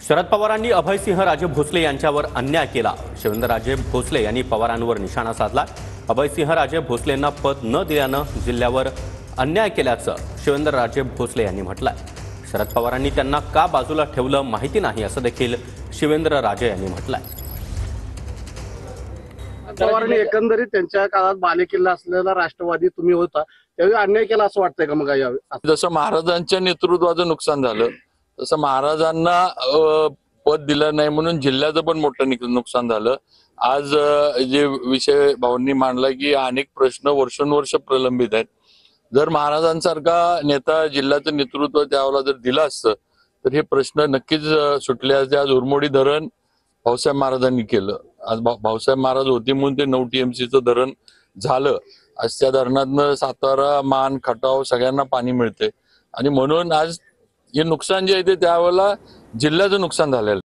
शरद पवारांनी अभयसिंहराजे भोसले यांच्यावर अन्याय केला। शिवेंद्रराजे भोसले यांनी पवारांवर निशाणा साधला। अभयसिंहराजे भोसलेंना पद न दिल्यानं जिल्ह्यावर अन्याय केल्याचं शिवेंद्रराजे भोसले यांनी म्हटलंय। शरद पवारांनी त्यांना का बाजूला ठेवलं माहिती नाही असं देखील शिवेंद्रराजे यांनी म्हटलंय। पवारांनी एकंदरीत त्यांच्या काळात बालेकिल्ला असलेला राष्ट्रवादी तुम्ही होता, त्यावेळी अन्याय केला असं वाटतंय का? मग जसं महाराजांच्या नेतृत्वाचं नुकसान झालं तसं महाराजांना पद दिलं नाही म्हणून जिल्ह्याचं पण मोठं नुकसान झालं। आज जे विषय भाऊंनी मांडला की अनेक प्रश्न वर्षानुवर्ष प्रलंबित आहेत। जर महाराजांसारखा नेता जिल्ह्याचं नेतृत्व त्यावेळेला जर दिलं असतं तर हे प्रश्न नक्कीच सुटले असते। आज उरमोडी धरण भाऊसाहेब महाराजांनी केलं। आज भाऊसाहेब महाराज होते म्हणून ते 9 TMCचं धरण झालं। आज त्या धरणातनं सातारा, मान, खटाव सगळ्यांना पाणी मिळते आणि म्हणून आज हे नुकसान जे आहे ते त्यावेळेला जिल्ह्याचं नुकसान झालेलं।